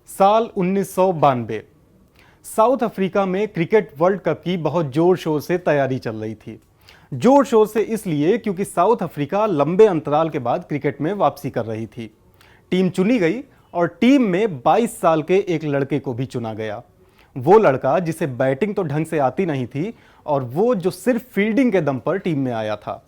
साल 1992 south Africa में cricket world cup की बहुत जोर शोर से तैयारी चल रही थी। जोर शोर से इसलिए क्योंकि साउथ अफ्रीका लंबे अंतराल के बाद क्रिकेट में वापसी कर रही थी। टीम चुनी गई और टीम में 22 साल के एक लड़के को भी चुना गया। वो लड़का जिसे बैटिंग तो ढंग से आती नहीं थी और वो जो सिर्फ फील्डिंग के दम पर टीम में आया था।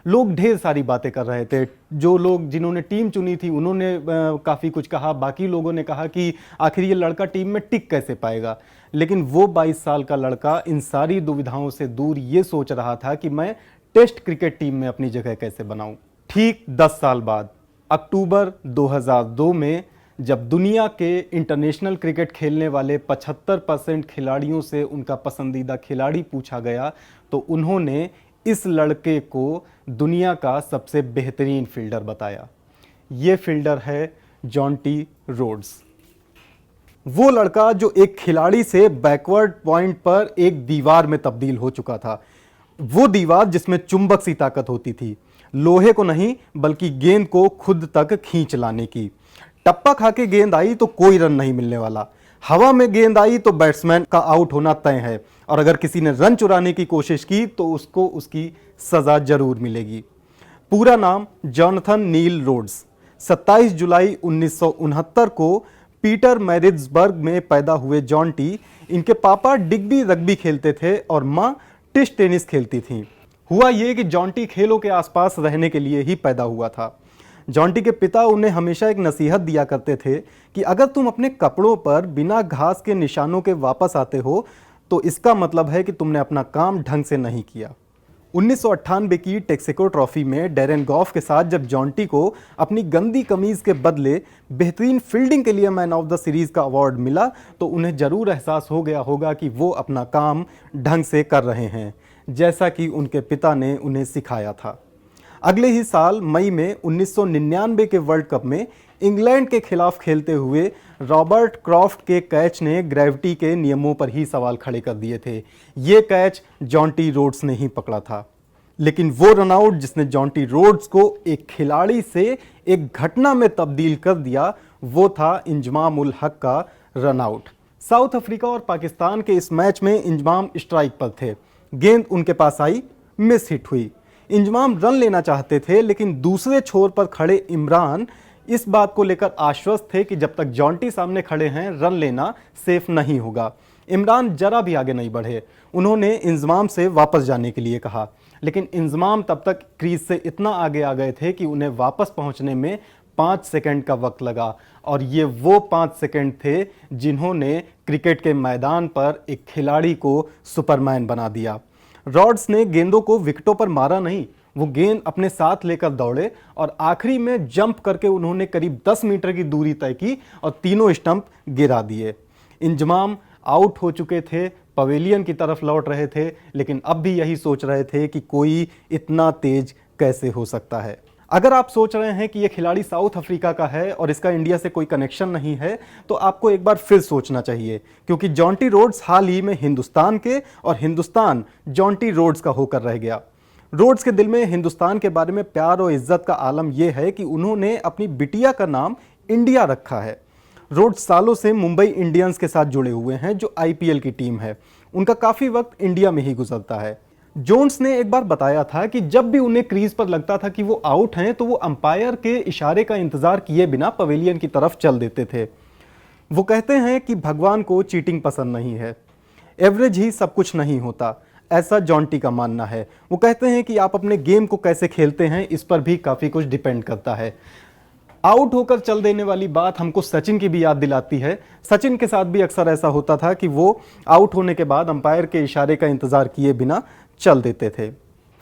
लोग ढेर सारी बातें कर रहे थे। जो लोग जिन्होंने टीम चुनी थी उन्होंने काफ़ी कुछ कहा, बाकी लोगों ने कहा कि आखिर ये लड़का टीम में टिक कैसे पाएगा। लेकिन वो 22 साल का लड़का इन सारी दुविधाओं से दूर ये सोच रहा था कि मैं टेस्ट क्रिकेट टीम में अपनी जगह कैसे बनाऊं। ठीक 10 साल बाद अक्टूबर 2002 में जब दुनिया के इंटरनेशनल क्रिकेट खेलने वाले 75% खिलाड़ियों से उनका पसंदीदा खिलाड़ी पूछा गया तो उन्होंने इस लड़के को दुनिया का सबसे बेहतरीन फील्डर बताया। ये फील्डर है जॉन्टी रोड्स। वो लड़का जो एक खिलाड़ी से बैकवर्ड पॉइंट पर एक दीवार में तब्दील हो चुका था। वो दीवार जिसमें चुंबक सी ताकत होती थी, लोहे को नहीं बल्कि गेंद को खुद तक खींच लाने की। टप्पा खा के गेंद आई तो कोई रन नहीं मिलने वाला, हवा में गेंद आई तो बैट्समैन का आउट होना तय है और अगर किसी ने रन चुराने की कोशिश की तो उसको उसकी सजा जरूर मिलेगी। पूरा नाम जॉनथन नील रोड्स। 27 जुलाई 1969 को पीटर मैरिट्सबर्ग में पैदा हुए जॉन्टी, इनके पापा डिग्बी रग्बी खेलते थे और मां टिश टेनिस खेलती थीं। हुआ ये कि जॉन्टी खेलों के आसपास रहने के लिए ही पैदा हुआ था। जॉन्टी के पिता उन्हें हमेशा एक नसीहत दिया करते थे कि अगर तुम अपने कपड़ों पर बिना घास के निशानों के वापस आते हो तो इसका मतलब है कि तुमने अपना काम ढंग से नहीं किया। 1998 की टेक्सिको ट्रॉफी में डैरेन गॉफ के साथ जब जॉन्टी को अपनी गंदी कमीज के बदले बेहतरीन फील्डिंग के लिए मैन ऑफ द सीरीज का अवार्ड मिला तो उन्हें जरूर एहसास हो गया होगा कि वो अपना काम ढंग से कर रहे हैं, जैसा कि उनके पिता ने उन्हें सिखाया था। अगले ही साल मई में 1999 के वर्ल्ड कप में इंग्लैंड के खिलाफ खेलते हुए रॉबर्ट क्रॉफ्ट के कैच ने ग्रेविटी के नियमों पर ही सवाल खड़े कर दिए थे। ये कैच जॉन्टी रोड्स ने ही पकड़ा था। लेकिन वो रनआउट जिसने जॉन्टी रोड्स को एक खिलाड़ी से एक घटना में तब्दील कर दिया वो था इंजमाम उल हक का रनआउट। साउथ अफ्रीका और पाकिस्तान के इस मैच में इंजमाम स्ट्राइक पर थे। गेंद उनके पास आई, मिस हिट हुई। इंजमाम रन लेना चाहते थे लेकिन दूसरे छोर पर खड़े इमरान इस बात को लेकर आश्वस्त थे कि जब तक जॉन्टी सामने खड़े हैं रन लेना सेफ नहीं होगा। इमरान जरा भी आगे नहीं बढ़े। उन्होंने इंजमाम से वापस जाने के लिए कहा लेकिन इंजमाम तब तक क्रीज से इतना आगे आ गए थे कि उन्हें वापस पहुंचने में 5 सेकंड का वक्त लगा और ये वो 5 सेकंड थे जिन्होंने क्रिकेट के मैदान पर एक खिलाड़ी को सुपरमैन बना दिया। रॉड्स ने गेंदों को विकेटों पर मारा नहीं, वो गेंद अपने साथ लेकर दौड़े और आखिरी में जंप करके उन्होंने करीब 10 मीटर की दूरी तय की और तीनों स्टंप गिरा दिए। इंजमाम आउट हो चुके थे, पवेलियन की तरफ लौट रहे थे लेकिन अब भी यही सोच रहे थे कि कोई इतना तेज कैसे हो सकता है। अगर आप सोच रहे हैं कि यह खिलाड़ी साउथ अफ्रीका का है और इसका इंडिया से कोई कनेक्शन नहीं है तो आपको एक बार फिर सोचना चाहिए, क्योंकि जॉन्टी रोड्स हाल ही में हिंदुस्तान के और हिंदुस्तान जॉन्टी रोड्स का होकर रह गया। रोड्स के दिल में हिंदुस्तान के बारे में प्यार और इज्जत का आलम यह है कि उन्होंने अपनी बिटिया का नाम इंडिया रखा है। रोड्स सालों से मुंबई इंडियंस के साथ जुड़े हुए हैं जो IPL की टीम है। उनका काफ़ी वक्त इंडिया में ही गुजरता है। जोन्स ने एक बार बताया था कि जब भी उन्हें क्रीज पर लगता था कि वो आउट हैं तो वो अंपायर के इशारे का इंतजार किए बिना पवेलियन की तरफ चल देते थे। वो कहते हैं कि भगवान को चीटिंग पसंद नहीं है, एवरेज ही सब कुछ नहीं होता, ऐसा जॉन्टी का मानना है। वो कहते हैं कि आप अपने गेम को कैसे खेलते हैं इस पर भी काफ़ी कुछ डिपेंड करता है। आउट होकर चल देने वाली बात हमको सचिन की भी याद दिलाती है। सचिन के साथ भी अक्सर ऐसा होता था कि वो आउट होने के बाद अंपायर के इशारे का इंतजार किए बिना चल देते थे।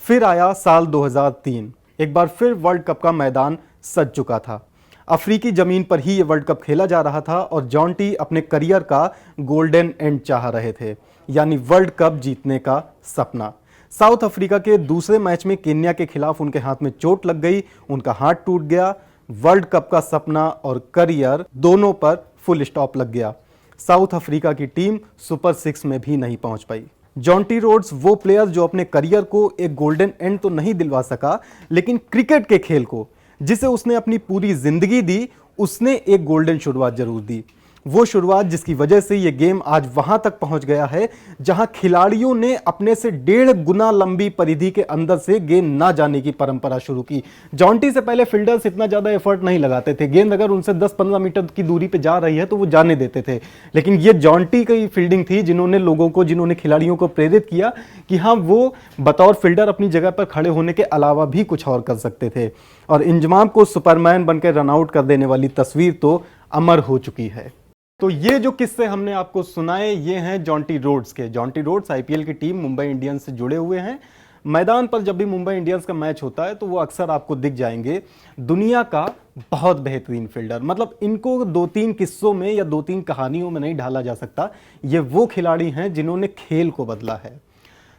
फिर आया साल 2003। एक बार फिर वर्ल्ड कप का मैदान सज चुका था। अफ्रीकी जमीन पर ही ये वर्ल्ड कप खेला जा रहा था और जॉन्टी अपने करियर का गोल्डन एंड चाह रहे थे, यानी वर्ल्ड कप जीतने का सपना। साउथ अफ्रीका के दूसरे मैच में केन्या के खिलाफ उनके हाथ में चोट लग गई, उनका हाथ टूट गया। वर्ल्ड कप का सपना और करियर दोनों पर फुल स्टॉप लग गया। साउथ अफ्रीका की टीम सुपर 6 में भी नहीं पहुंच पाई। जॉन्टी रोड्स वो प्लेयर जो अपने करियर को एक गोल्डन एंड तो नहीं दिलवा सका लेकिन क्रिकेट के खेल को जिसे उसने अपनी पूरी जिंदगी दी उसने एक गोल्डन शुरुआत जरूर दी। वो शुरुआत जिसकी वजह से ये गेम आज वहां तक पहुंच गया है जहां खिलाड़ियों ने अपने से 1.5 गुना लंबी परिधि के अंदर से गेंद ना जाने की परंपरा शुरू की। जॉन्टी से पहले फील्डर्स इतना ज्यादा एफर्ट नहीं लगाते थे, गेंद अगर उनसे 10-15 मीटर की दूरी पे जा रही है तो वो जाने देते थे, लेकिन ये जॉन्टी की फील्डिंग थी जिन्होंने खिलाड़ियों को प्रेरित किया कि हाँ वो बतौर फील्डर अपनी जगह पर खड़े होने के अलावा भी कुछ और कर सकते थे। और इंजमाम को सुपरमैन बनकर रन आउट कर देने वाली तस्वीर तो अमर हो चुकी है। तो ये जो किस्से हमने आपको सुनाए ये हैं जॉन्टी रोड्स के। जॉन्टी रोड्स आईपीएल की टीम मुंबई इंडियंस से जुड़े हुए हैं। मैदान पर जब भी मुंबई इंडियंस का मैच होता है तो वो अक्सर आपको दिख जाएंगे। दुनिया का बहुत बेहतरीन फील्डर, मतलब इनको 2-3 किस्सों में या 2-3 कहानियों में नहीं ढाला जा सकता। ये वो खिलाड़ी हैं जिन्होंने खेल को बदला है।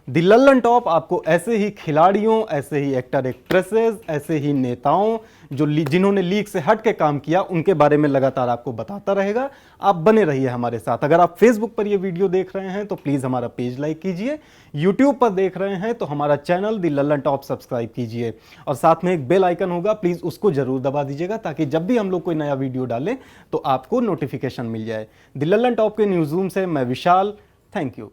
दी लल्लन टॉप आपको ऐसे ही खिलाड़ियों, ऐसे ही एक्टर एक्ट्रेसेस, ऐसे ही नेताओं जिन्होंने लीग से हट के काम किया उनके बारे में लगातार आपको बताता रहेगा। आप बने रहिए हमारे साथ। अगर आप फेसबुक पर ये वीडियो देख रहे हैं तो प्लीज़ हमारा पेज लाइक कीजिए, यूट्यूब पर देख रहे हैं तो हमारा चैनल दी लल्लन टॉप सब्सक्राइब कीजिए और साथ में एक बेल आइकन होगा, प्लीज़ उसको जरूर दबा दीजिएगा ताकि जब भी हम लोग कोई नया वीडियो डालें तो आपको नोटिफिकेशन मिल जाए। दी लल्लन टॉप के न्यूज़ रूम से मैं विशाल, थैंक यू।